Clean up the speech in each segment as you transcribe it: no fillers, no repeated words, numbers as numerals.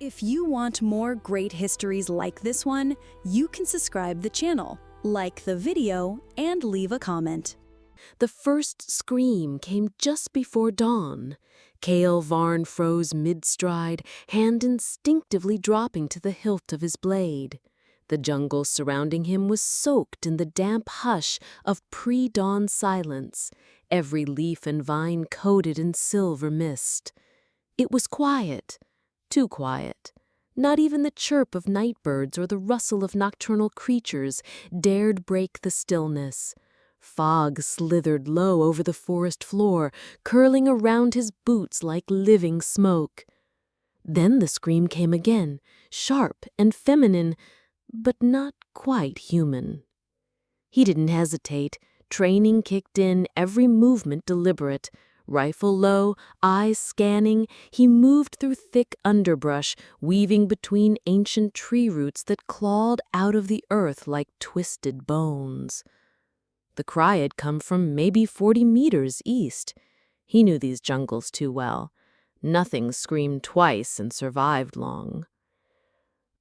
If you want more great histories like this one, you can subscribe the channel, like the video, and leave a comment. The first scream came just before dawn. Cale Varn froze mid-stride, hand instinctively dropping to the hilt of his blade. The jungle surrounding him was soaked in the damp hush of pre-dawn silence, every leaf and vine coated in silver mist. It was quiet, too quiet. Not even the chirp of night birds or the rustle of nocturnal creatures dared break the stillness. Fog slithered low over the forest floor, curling around his boots like living smoke. Then the scream came again, sharp and feminine, but not quite human. He didn't hesitate. Training kicked in, every movement deliberate. Rifle low, eyes scanning, he moved through thick underbrush, weaving between ancient tree roots that clawed out of the earth like twisted bones. The cry had come from maybe 40 meters east. He knew these jungles too well. Nothing screamed twice and survived long.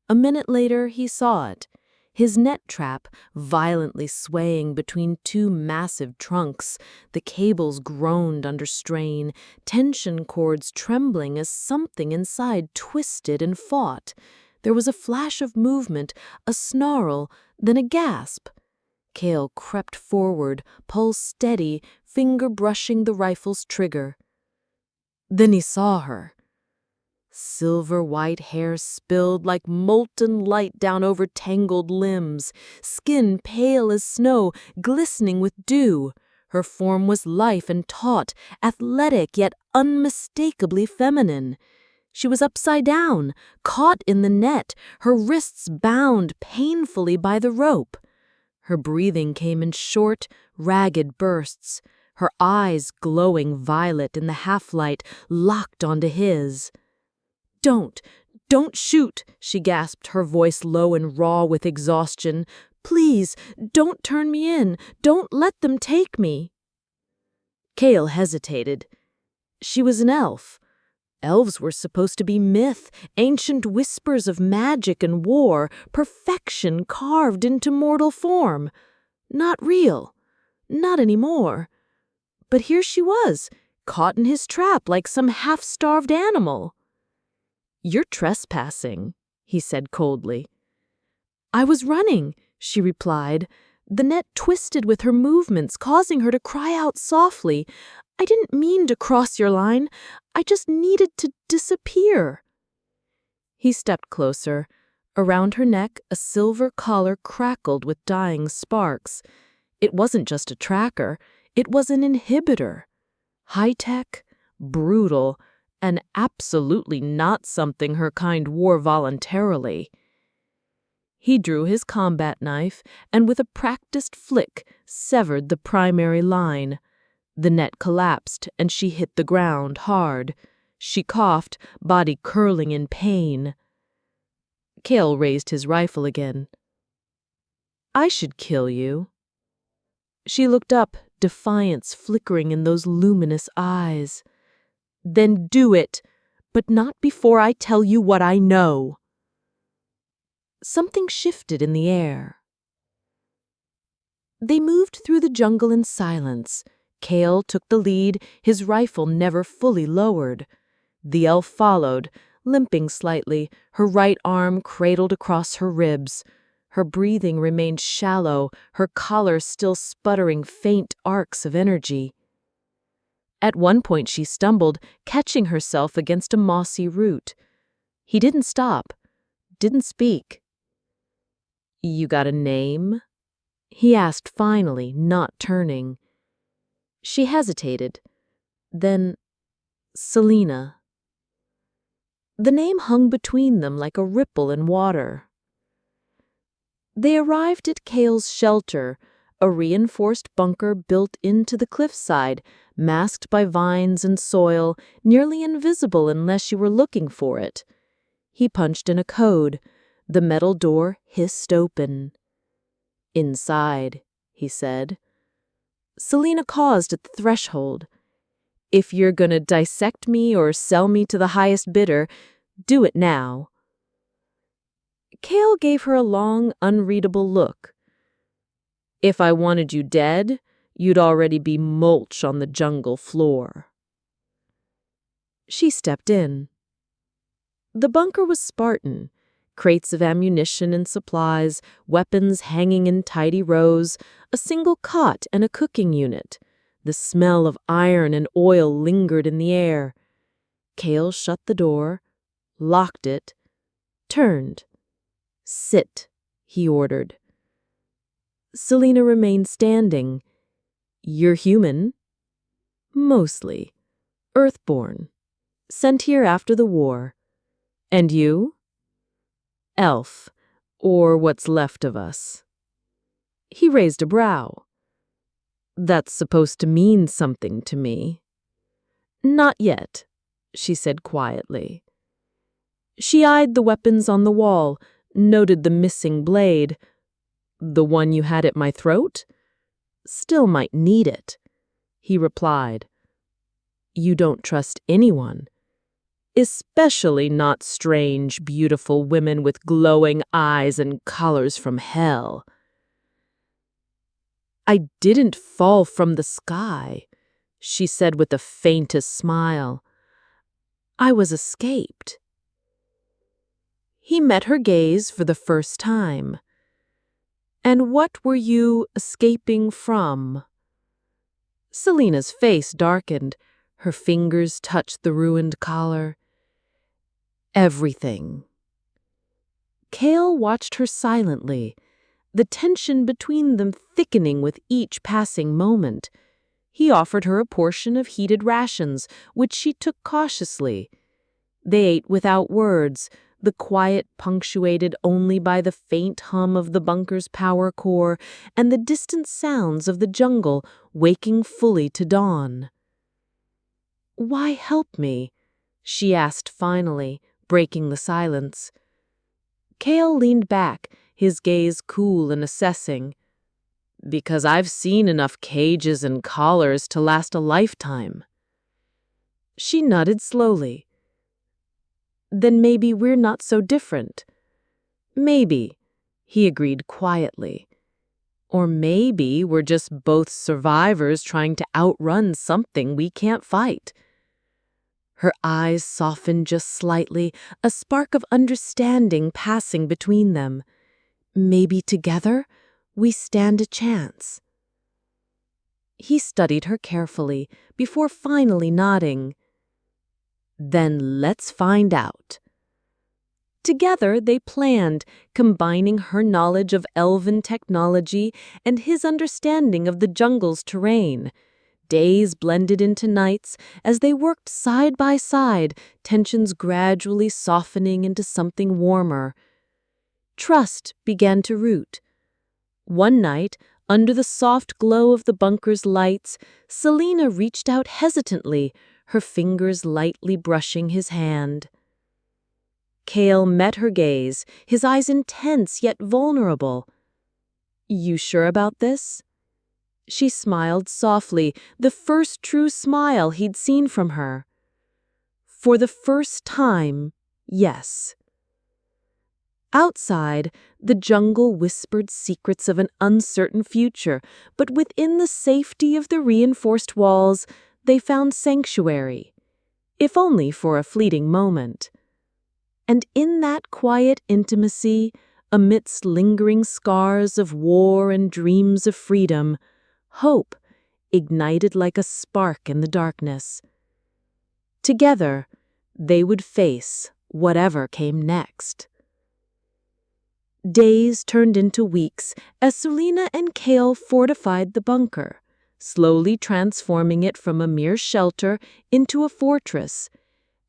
A minute later, he saw it. His net trap violently swaying between two massive trunks. The cables groaned under strain, tension cords trembling as something inside twisted and fought. There was a flash of movement, a snarl, then a gasp. Cale crept forward, pulse steady, finger brushing the rifle's trigger. Then he saw her. Silver-white hair spilled like molten light down over tangled limbs, skin pale as snow, glistening with dew. Her form was lithe and taut, athletic yet unmistakably feminine. She was upside down, caught in the net, her wrists bound painfully by the rope. Her breathing came in short, ragged bursts, her eyes glowing violet in the half-light locked onto his. Don't shoot," she gasped, her voice low and raw with exhaustion. "Please, don't turn me in. Don't let them take me." Cale hesitated. She was an elf. Elves were supposed to be myth, ancient whispers of magic and war, perfection carved into mortal form. Not real. Not anymore. But here she was, caught in his trap like some half-starved animal. "You're trespassing," he said coldly. "I was running," she replied. The net twisted with her movements, causing her to cry out softly. "I didn't mean to cross your line. I just needed to disappear." He stepped closer. Around her neck, a silver collar crackled with dying sparks. It wasn't just a tracker. It was an inhibitor. High-tech, brutal, and absolutely not something her kind wore voluntarily. He drew his combat knife and with a practiced flick severed the primary line. The net collapsed and she hit the ground hard. She coughed, body curling in pain. Cale raised his rifle again. "I should kill you." She looked up, defiance flickering in those luminous eyes. "Then do it, but not before I tell you what I know." Something shifted in the air. They moved through the jungle in silence. Cale took the lead, his rifle never fully lowered. The elf followed, limping slightly, her right arm cradled across her ribs. Her breathing remained shallow, her collar still sputtering faint arcs of energy. At one point she stumbled, catching herself against a mossy root. He didn't stop, didn't speak. "You got a name?" he asked finally, not turning. She hesitated. Then, "Selena." The name hung between them like a ripple in water. They arrived at Cale's shelter, a reinforced bunker built into the cliffside, masked by vines and soil, nearly invisible unless you were looking for it. He punched in a code. The metal door hissed open. "Inside," he said. Selena paused at the threshold. "If you're gonna dissect me or sell me to the highest bidder, Do it now." Kale gave her a long, unreadable look. "If I wanted you dead, you'd already be mulch on the jungle floor." She stepped in. The bunker was Spartan. Crates of ammunition and supplies, weapons hanging in tidy rows, a single cot and a cooking unit. The smell of iron and oil lingered in the air. Kale shut the door, locked it, turned. "Sit," he ordered. Selena remained standing. "You're human?" "Mostly. Earthborn. Sent here after the war. And you?" "Elf, or what's left of us." He raised a brow. "That's supposed to mean something to me." "Not yet," she said quietly. She eyed the weapons on the wall, noted the missing blade. "The one you had at my throat? Still might need it," he replied. "You don't trust anyone. Especially not strange, beautiful women with glowing eyes and colors from hell." "I didn't fall from the sky," she said with the faintest smile. "I was escaped." He met her gaze for the first time. "And what were you escaping from?" Selena's face darkened. Her fingers touched the ruined collar. "Everything." Kale watched her silently, the tension between them thickening with each passing moment. He offered her a portion of heated rations, which she took cautiously. They ate without words, the quiet punctuated only by the faint hum of the bunker's power core and the distant sounds of the jungle waking fully to dawn. "Why help me?" she asked finally, breaking the silence. Kale leaned back, his gaze cool and assessing. "Because I've seen enough cages and collars to last a lifetime." She nodded slowly. "Then maybe we're not so different." "Maybe," he agreed quietly. "Or maybe we're just both survivors trying to outrun something we can't fight." Her eyes softened just slightly, a spark of understanding passing between them. "Maybe together we stand a chance." He studied her carefully before finally nodding. "Then let's find out." Together they planned, combining her knowledge of elven technology and his understanding of the jungle's terrain. Days blended into nights as they worked side by side, tensions gradually softening into something warmer. Trust began to root. One night, under the soft glow of the bunker's lights, Selena reached out hesitantly, her fingers lightly brushing his hand. Kale met her gaze, his eyes intense yet vulnerable. "You sure about this?" She smiled softly, the first true smile he'd seen from her. "For the first time, yes." Outside, the jungle whispered secrets of an uncertain future, but within the safety of the reinforced walls, they found sanctuary, if only for a fleeting moment. And in that quiet intimacy, amidst lingering scars of war and dreams of freedom, hope ignited like a spark in the darkness. Together, they would face whatever came next. Days turned into weeks as Selena and Kale fortified the bunker, slowly transforming it from a mere shelter into a fortress.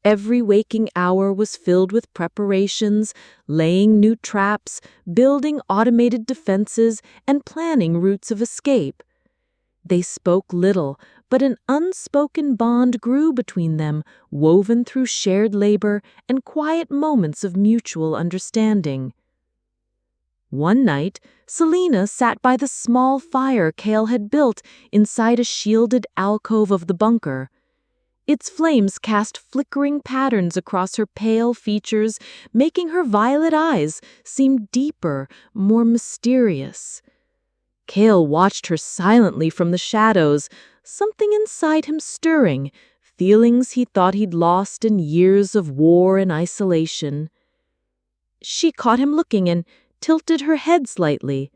Every waking hour was filled with preparations, laying new traps, building automated defenses, and planning routes of escape. They spoke little, but an unspoken bond grew between them, woven through shared labor and quiet moments of mutual understanding. One night, Selena sat by the small fire Kale had built inside a shielded alcove of the bunker. Its flames cast flickering patterns across her pale features, making her violet eyes seem deeper, more mysterious. Kale watched her silently from the shadows, something inside him stirring, feelings he thought he'd lost in years of war and isolation. She caught him looking and tilted her head slightly.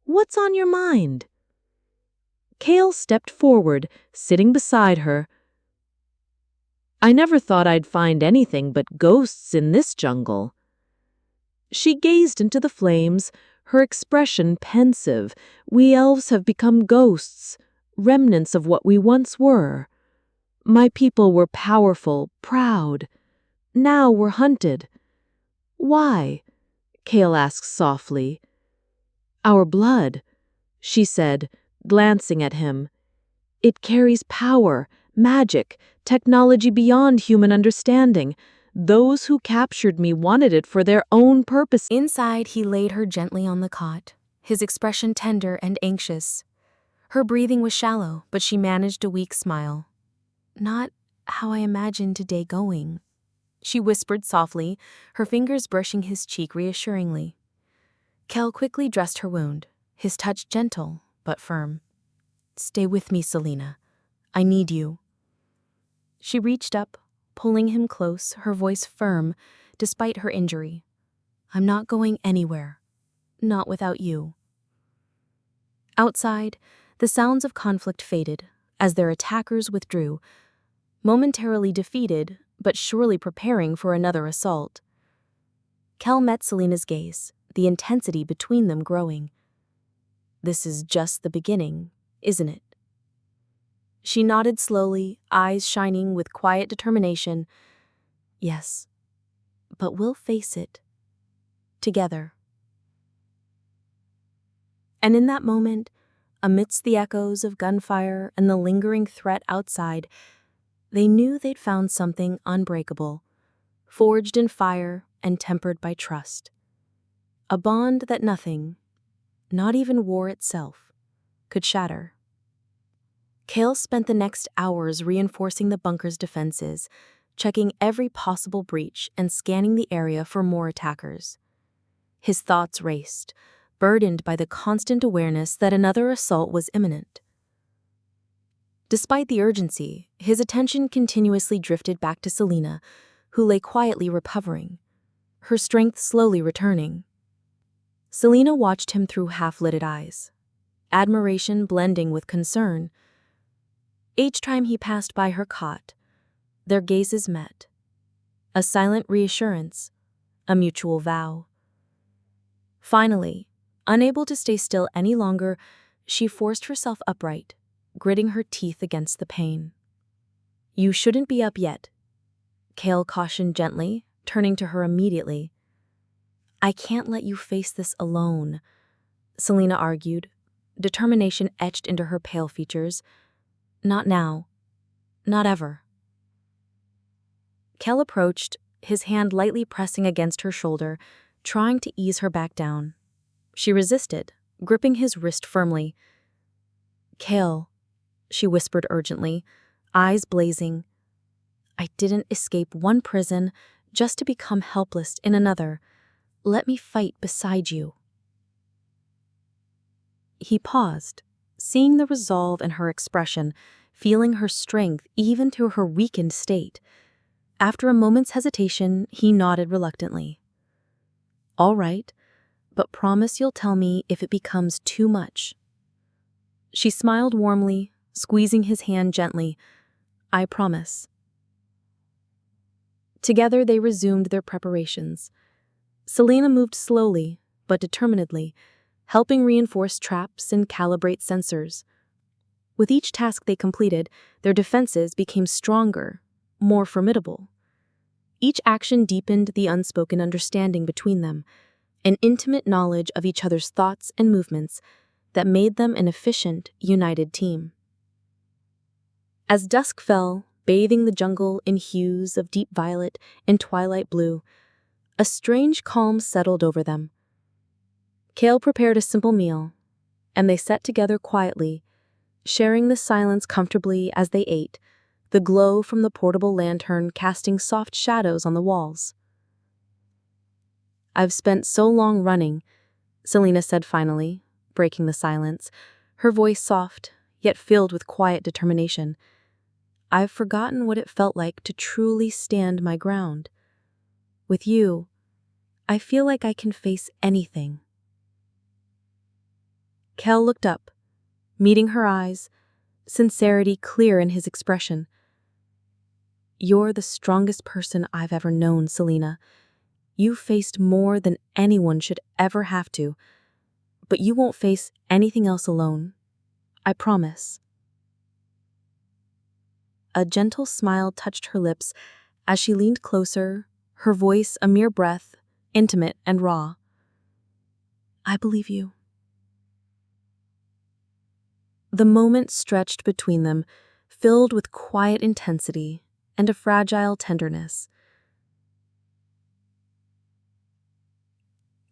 "What's on your mind?" Kale stepped forward, sitting beside her. "I never thought I'd find anything but ghosts in this jungle." She gazed into the flames, her expression pensive. "We elves have become ghosts, remnants of what we once were. My people were powerful, proud. Now we're hunted." "Why?" Kale asked softly. "Our blood," she said, glancing at him. "It carries power, magic, technology beyond human understanding. Those who captured me wanted it for their own purpose." Inside, he laid her gently on the cot, his expression tender and anxious. Her breathing was shallow, but she managed a weak smile. "Not how I imagined today going," she whispered softly, her fingers brushing his cheek reassuringly. Kel quickly dressed her wound, his touch gentle but firm. "Stay with me, Selena. I need you." She reached up, pulling him close, her voice firm despite her injury. "I'm not going anywhere. Not without you." Outside, the sounds of conflict faded as their attackers withdrew, momentarily defeated but surely preparing for another assault. Kel met Selena's gaze, the intensity between them growing. "This is just the beginning, isn't it?" She nodded slowly, eyes shining with quiet determination. "Yes, but we'll face it together." And in that moment, amidst the echoes of gunfire and the lingering threat outside, they knew they'd found something unbreakable, forged in fire and tempered by trust. A bond that nothing, not even war itself, could shatter. Kale spent the next hours reinforcing the bunker's defenses, checking every possible breach and scanning the area for more attackers. His thoughts raced, burdened by the constant awareness that another assault was imminent. Despite the urgency, his attention continuously drifted back to Selena, who lay quietly recovering, her strength slowly returning. Selena watched him through half-lidded eyes, admiration blending with concern. Each time he passed by her cot, their gazes met. A silent reassurance, a mutual vow. Finally, unable to stay still any longer, she forced herself upright, gritting her teeth against the pain. "You shouldn't be up yet," Kale cautioned gently, turning to her immediately. "I can't let you face this alone," Selena argued, determination etched into her pale features. "Not now. Not ever." Kel approached, his hand lightly pressing against her shoulder, trying to ease her back down. She resisted, gripping his wrist firmly. "Kale," she whispered urgently, eyes blazing. "I didn't escape one prison just to become helpless in another. Let me fight beside you." He paused, seeing the resolve in her expression, feeling her strength even through her weakened state. After a moment's hesitation, he nodded reluctantly. "All right, but promise you'll tell me if it becomes too much." She smiled warmly, squeezing his hand gently. "I promise." Together they resumed their preparations. Selena moved slowly, but determinedly, helping reinforce traps and calibrate sensors. With each task they completed, their defenses became stronger, more formidable. Each action deepened the unspoken understanding between them, an intimate knowledge of each other's thoughts and movements that made them an efficient, united team. As dusk fell, bathing the jungle in hues of deep violet and twilight blue, a strange calm settled over them. Kale prepared a simple meal, and they sat together quietly, sharing the silence comfortably as they ate, the glow from the portable lantern casting soft shadows on the walls. "I've spent so long running," Selena said finally, breaking the silence, her voice soft, yet filled with quiet determination. "I've forgotten what it felt like to truly stand my ground. With you, I feel like I can face anything." Kel looked up, meeting her eyes, sincerity clear in his expression. "You're the strongest person I've ever known, Selena. You faced more than anyone should ever have to, but you won't face anything else alone. I promise." A gentle smile touched her lips as she leaned closer, her voice a mere breath, intimate and raw. "I believe you." The moment stretched between them, filled with quiet intensity and a fragile tenderness.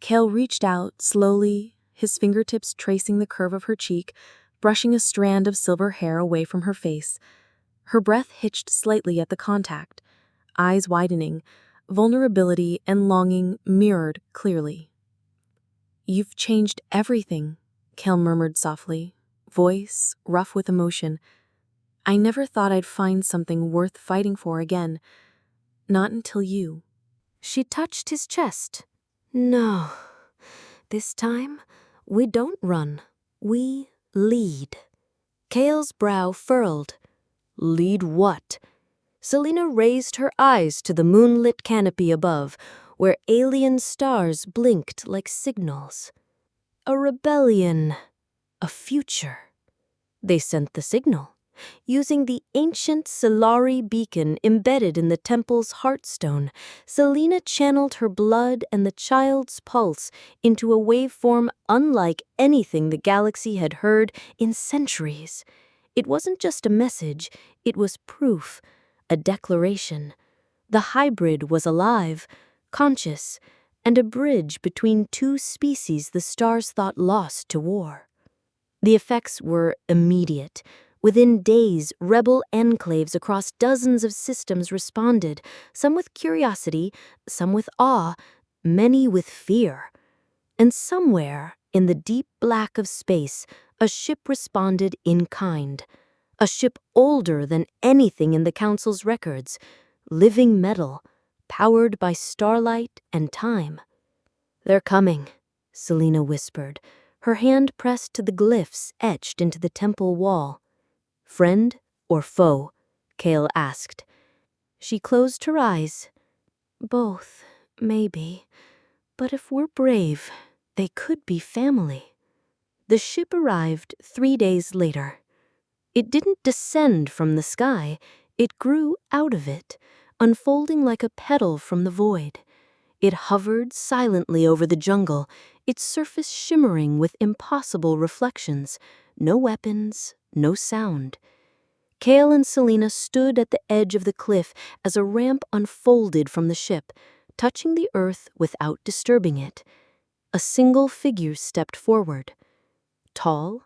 Cale reached out slowly, his fingertips tracing the curve of her cheek, brushing a strand of silver hair away from her face. Her breath hitched slightly at the contact, eyes widening, vulnerability and longing mirrored clearly. "You've changed everything," Cale murmured softly, voice rough with emotion. "I never thought I'd find something worth fighting for again. Not until you." She touched his chest. "No, this time we don't run, we lead." Cale's brow furled. "Lead what?" Selena raised her eyes to the moonlit canopy above, where alien stars blinked like signals. "A rebellion, a future." They sent the signal, using the ancient Solari beacon embedded in the temple's heartstone. Selena channeled her blood and the child's pulse into a waveform unlike anything the galaxy had heard in centuries. It wasn't just a message, it was proof, a declaration. The hybrid was alive, conscious, and a bridge between two species the stars thought lost to war. The effects were immediate. Within days, rebel enclaves across dozens of systems responded, some with curiosity, some with awe, many with fear. And somewhere, in the deep black of space, a ship responded in kind. A ship older than anything in the Council's records, living metal, powered by starlight and time. "They're coming," Selena whispered, her hand pressed to the glyphs etched into the temple wall. "Friend or foe?" Cale asked. She closed her eyes. "Both, maybe. But if we're brave, they could be family." The ship arrived 3 days later. It didn't descend from the sky, it grew out of it, unfolding like a petal from the void. It hovered silently over the jungle, its surface shimmering with impossible reflections. No weapons, no sound. Cale and Selena stood at the edge of the cliff as a ramp unfolded from the ship, touching the earth without disturbing it. A single figure stepped forward. Tall,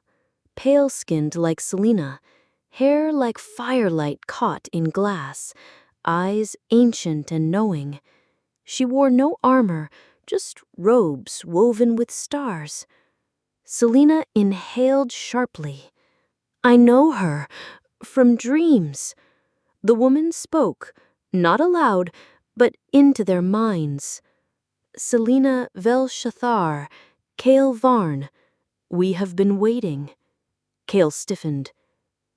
pale-skinned like Selena, hair like firelight caught in glass, eyes ancient and knowing. She wore no armor, just robes woven with stars. Selena inhaled sharply. "I know her, from dreams." The woman spoke, not aloud, but into their minds. "Selena Vel-Shathar, Cale Varn. We have been waiting." Cale stiffened.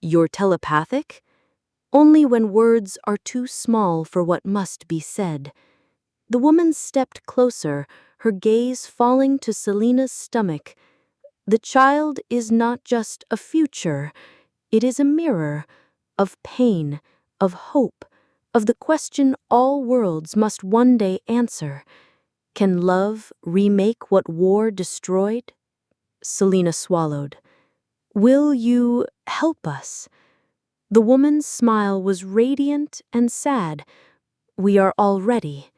"You're telepathic?" "Only when words are too small for what must be said." The woman stepped closer, her gaze falling to Selena's stomach. "The child is not just a future. It is a mirror of pain, of hope, of the question all worlds must one day answer. Can love remake what war destroyed?" Selena swallowed. "Will you help us?" The woman's smile was radiant and sad. "We are all ready."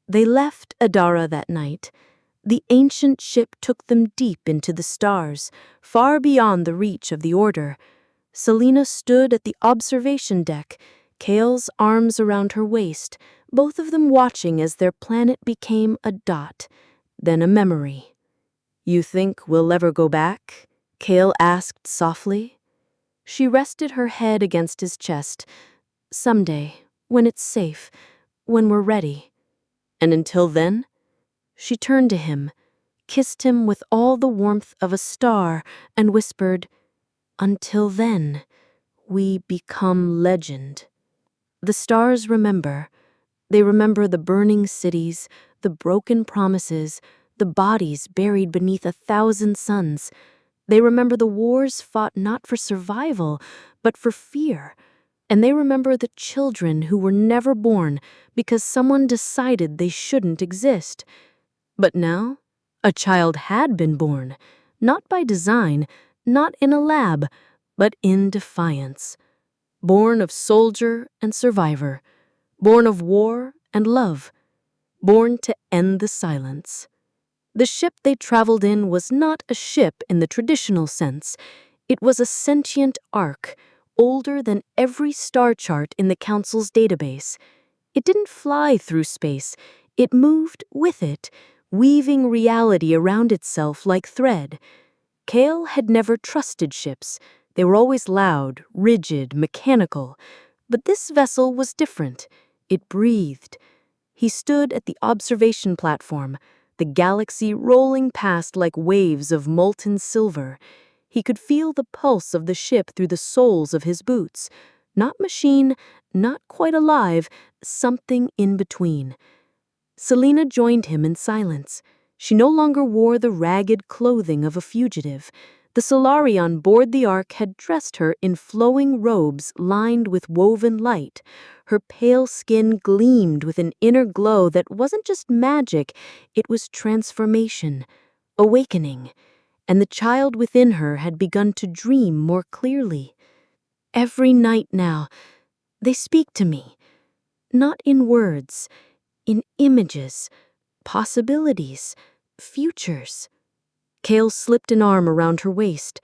They left Adara that night. The ancient ship took them deep into the stars, far beyond the reach of the Order. Selena stood at the observation deck, Kale's arms around her waist, both of them watching as their planet became a dot, then a memory. "You think we'll ever go back?" Kale asked softly. She rested her head against his chest. "Someday, when it's safe, when we're ready." "And until then?" She turned to him, kissed him with all the warmth of a star, and whispered, "Until then, we become legend." The stars remember. They remember the burning cities, the broken promises, the bodies buried beneath 1,000 suns. They remember the wars fought not for survival, but for fear. And they remember the children who were never born because someone decided they shouldn't exist. But now, a child had been born, not by design, not in a lab, but in defiance. Born of soldier and survivor, born of war and love, born to end the silence. The ship they traveled in was not a ship in the traditional sense. It was a sentient ark, older than every star chart in the Council's database. It didn't fly through space, it moved with it, weaving reality around itself like thread. Kale had never trusted ships. They were always loud, rigid, mechanical. But this vessel was different. It breathed. He stood at the observation platform, the galaxy rolling past like waves of molten silver. He could feel the pulse of the ship through the soles of his boots. Not machine, not quite alive, something in between. Selena joined him in silence. She no longer wore the ragged clothing of a fugitive. The Solari on board the Ark had dressed her in flowing robes lined with woven light. Her pale skin gleamed with an inner glow that wasn't just magic, it was transformation, awakening. And the child within her had begun to dream more clearly. Every night now, they speak to me, not in words, in images, possibilities, futures. Kale slipped an arm around her waist.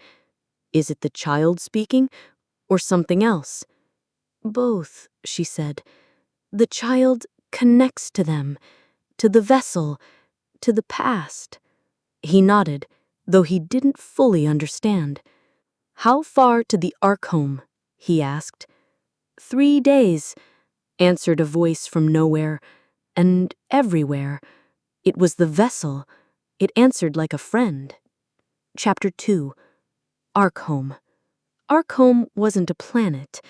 Is it the child speaking, or something else? Both, she said. The child connects to them, to the vessel, to the past. He nodded, though he didn't fully understand. How far to the Ark home? He asked. 3 days, answered a voice from nowhere, and everywhere. It was the vessel. It answered like a friend. Chapter 2. Arkhome. Arkhome wasn't a planet.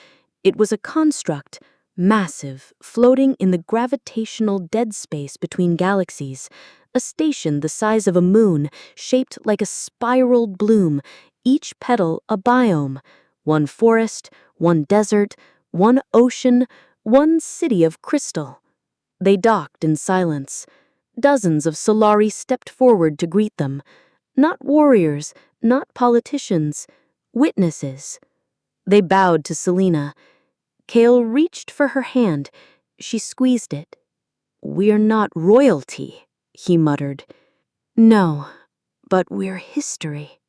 It was a construct, massive, floating in the gravitational dead space between galaxies. A station the size of a moon, shaped like a spiraled bloom, each petal a biome. One forest, one desert, one ocean, one city of crystal. They docked in silence. Dozens of Solari stepped forward to greet them. Not warriors, not politicians, witnesses. They bowed to Selena. Kale reached for her hand. She squeezed it. "We're not royalty," he muttered. "No, but we're history."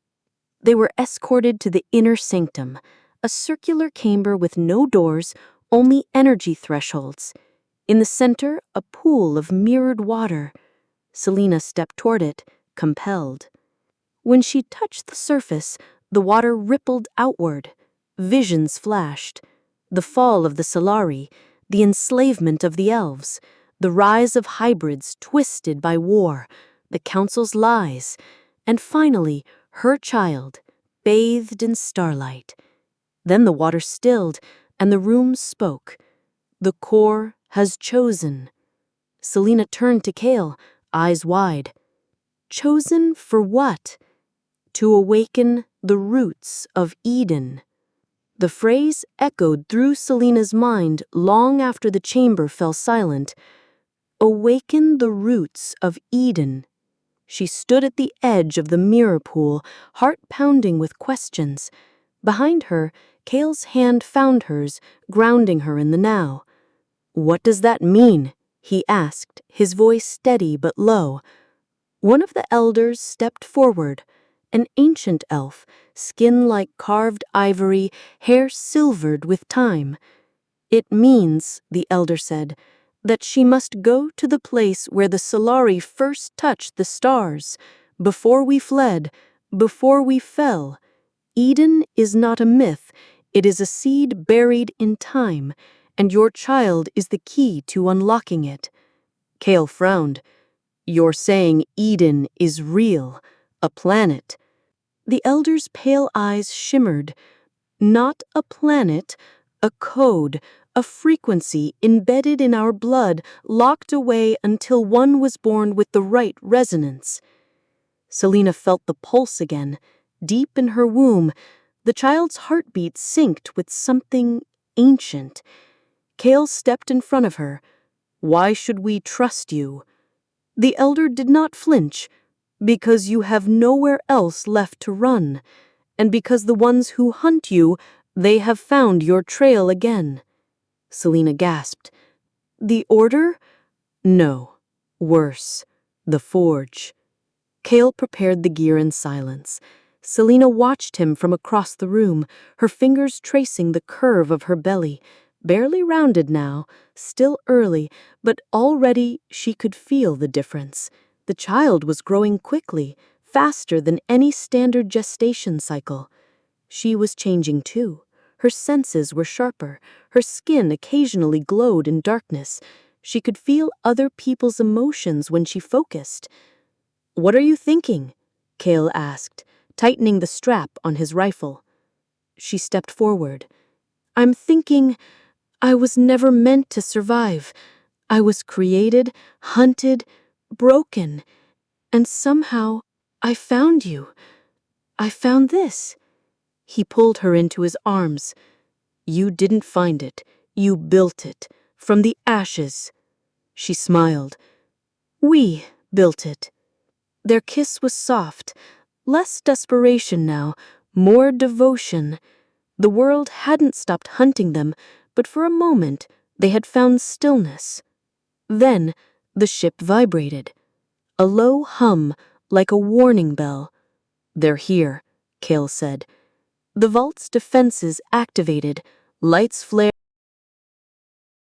They were escorted to the inner sanctum, a circular chamber with no doors, only energy thresholds. In the center, a pool of mirrored water. Selena stepped toward it, compelled. When she touched the surface, the water rippled outward. Visions flashed. The fall of the Solari, the enslavement of the elves, the rise of hybrids twisted by war, the Council's lies, and finally, her child, bathed in starlight. Then the water stilled, and the room spoke. The core has chosen. Selena turned to Kale, eyes wide. Chosen for what? To awaken the roots of Eden. The phrase echoed through Selena's mind long after the chamber fell silent. Awaken the roots of Eden. She stood at the edge of the mirror pool, heart pounding with questions. Behind her, Kale's hand found hers, grounding her in the now. "What does that mean?" he asked, his voice steady but low. One of the elders stepped forward. An ancient elf, skin like carved ivory, hair silvered with time. It means, the elder said, that she must go to the place where the Solari first touched the stars, before we fled, before we fell. Eden is not a myth, it is a seed buried in time, and your child is the key to unlocking it. Kale frowned. You're saying Eden is real, a planet. The elder's pale eyes shimmered. Not a planet, a code, a frequency embedded in our blood, locked away until one was born with the right resonance. Selena felt the pulse again. Deep in her womb, the child's heartbeat synced with something ancient. Kale stepped in front of her. Why should we trust you? The elder did not flinch. Because you have nowhere else left to run, and because the ones who hunt you, they have found your trail again. Selena gasped. The order? No. Worse. The forge. Kale prepared the gear in silence. Selena watched him from across the room, her fingers tracing the curve of her belly. Barely rounded now, still early, but already she could feel the difference. The child was growing quickly, faster than any standard gestation cycle. She was changing too. Her senses were sharper. Her skin occasionally glowed in darkness. She could feel other people's emotions when she focused. What are you thinking? Kale asked, tightening the strap on his rifle. She stepped forward. I'm thinking I was never meant to survive. I was created, hunted, broken, and somehow I found you. I found this. He pulled her into his arms. You didn't find it. You built it. From the ashes. She smiled. We built it. Their kiss was soft. Less desperation now. More devotion. The world hadn't stopped hunting them, but for a moment they had found stillness. Then the ship vibrated. A low hum, like a warning bell. They're here, Kale said. The vault's defenses activated, lights flared.